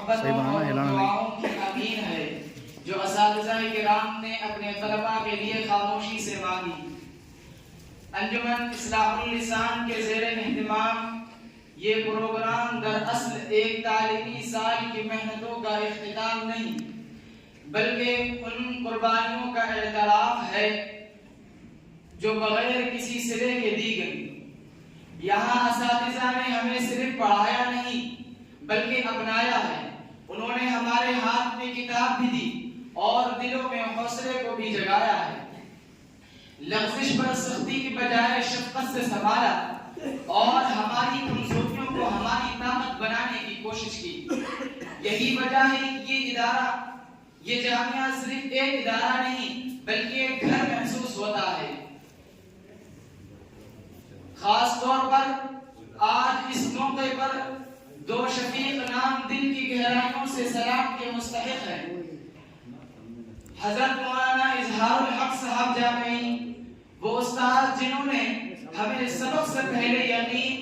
محبتوں اور دعاؤں کی امین ہے جو اساتذہ کرام نے اپنے طلباء کے لیے خاموشی سے مانگی۔ انجمن اصلاح اللسان کے زیر اہتمام یہ پروگرام دراصل ایک تعلیمی سال کی محنتوں کا اختتام نہیں بلکہ ان قربانیوں کا اعتراف ہے جو بغیر کسی صلے کے دی گئی۔ یہاں اساتذہ نے ہمیں صرف پڑھایا نہیں بلکہ اپنایا ہے۔ انہوں نے ہمارے ہاتھ میں کتاب بھی دی اور دلوں میں حوصلے کو بھی جگایا ہے۔ لغزش پر سختی کی بجائے شفقت سے سنبھالا اور ہماری کمزوریوں کو ہماری طاقت بنانے کی کوشش کی۔ یہی وجہ ہے کہ یہ جامعہ صرف ایک ادارہ نہیں بلکہ ایک گھر محسوس ہوتا ہے۔ خاص طور پر آج اس موقع پر دو شفیق نام دل کی گہرائیوں سے سلام کے مستحق ہیں۔ حضرت مولانا اظہار الحق صاحب جامعی، وہ استاد جنہوں نے ہمیں سبق سے پہلے یقین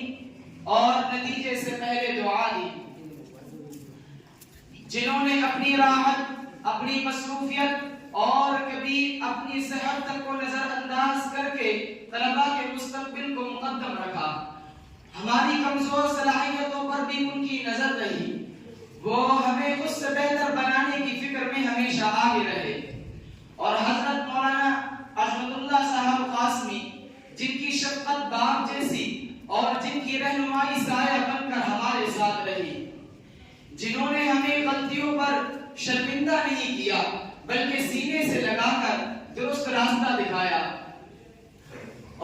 اور نتیجے سے پہلے دعا دی، جنہوں نے اپنی راحت، اپنی مصروفیت اور کبھی اپنی صحت تک کو نظر انداز کر کے طلباء کے مستقبل کو مقدم رکھا۔ ہماری کمزور صلاحیتوں پر بھی ان کی نظر رہی۔ وہ ہمیں خود سے بہتر بنانے کی فکر میں ہمیشہ آگے رہے۔ اور حضرت مولانا احمد اللہ صاحب قاسمی، جن کی شفقت باپ جیسی اور جن کی رہنمائی سایہ بن کر ہمارے ساتھ رہی، جنہوں نے ہمیں غلطیوں پر شرمندہ نہیں کیا بلکہ سینے سے لگا کر درست راستہ دکھایا،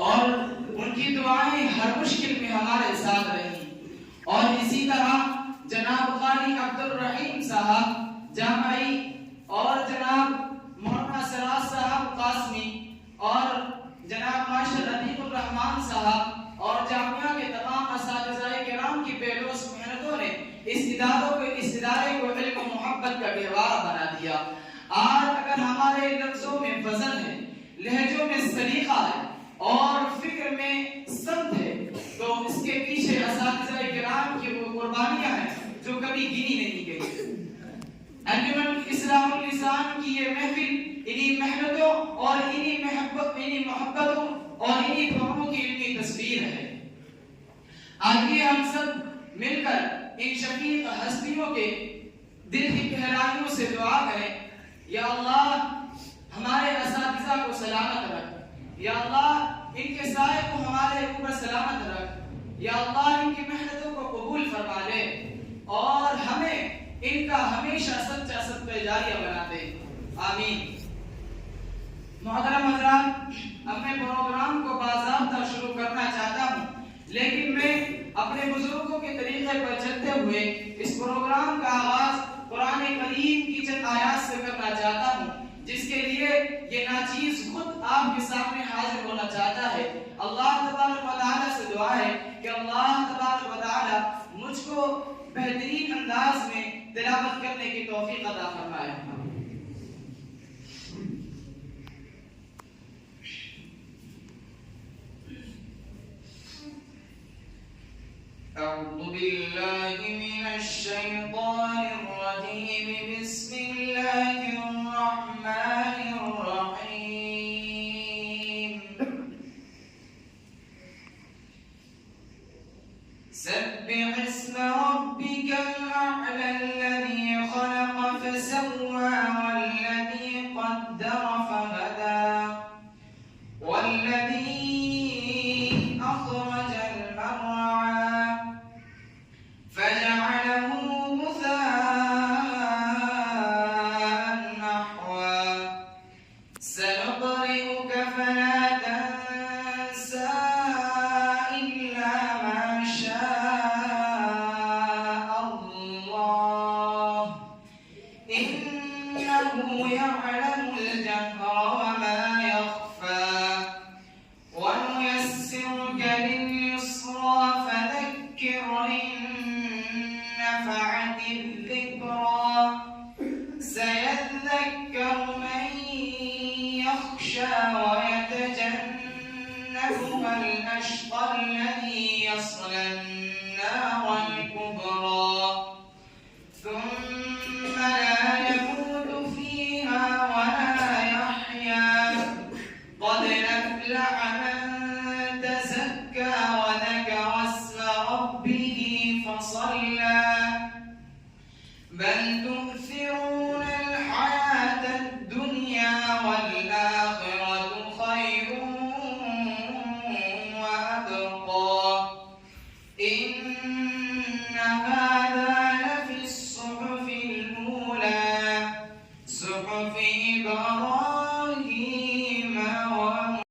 اور ان کی دعائیں ہر مشکل میں ہمارے ساتھ رہیں۔ اور اسی طرح جناب قاری عبد الرحیم صاحب جامعی اور جناب مولانا سراج صاحب قاسمی اور جناب ماشر عتیق الرحمان صاحب اور جامعہ کے تمام اساتذہ کرام کی بے لوث محنتوں نے اس ادارے کو علم و محبت کا گہوارہ بنا دیا۔ آج اگر ہمارے لفظوں میں وزن ہے، لہجوں میں سلیقہ ہے اور فکر میں سمت ہے، تو اس کے پیچھے اساتذہ کرام کی وہ قربانیاں ہیں جو کبھی گنی نہیں گئی۔ انجمن اصلاح اللسان کی یہ محفل انہی محنتوں اور انہی محبتوں اور انہی دعاؤں کی علمی تصویر ہے۔ آئیے ہم سب مل کر ان شفیق ہستیوں کے دل کی گہرائیوں سے دعا کریں، یا اللہ ہمارے اساتذہ کو سلامت رکھ، یا اللہ ان کے سائے کو ہمارے اوپر سلامت رکھ، یا اللہ ان کی محنتوں کو قبول فرما لے اور ہمیں ان کا ہمیشہ سچا صدقہ جاریہ بنا دے، آمین۔ محترم حضرات، اب میں پروگرام کو باضابطہ شروع کرنا چاہتا ہوں، لیکن میں اپنے بزرگوں کے طریقے پر چلتے ہوئے اس پروگرام کا آغاز قرآن کریم کی چند آیات سے کرنا چاہتا ہوں، جس کے لیے یہ ناچیز خود آپ کے سامنے حاضر ہونا چاہتا ہے۔ اللہ تبارک و تعالیٰ سے دعا ہے کہ اللہ تبارک و تعالیٰ مجھ کو بہترین انداز میں تلاوت کرنے کی توفیق عطا فرمائے۔ اعوذ باللہ من الشیطان الرجیم، بسم اللہ الرحمن الرحیم۔ سبح اسم ربک الاعلی الذی خلق فسوى والذی قدر فہدى والذی اخرج المرعى فجعله غثاء نحوا سنقرئك فلا تنسى إلا ما شاء الله إنه يعلم الجهر وما يخفى ونيسرك لليسرى فذكر إن نفعت الذكرى سيذكر من يخشى ويتجنبها الأشقى الذي يصلى النار الكبرى ثم وجد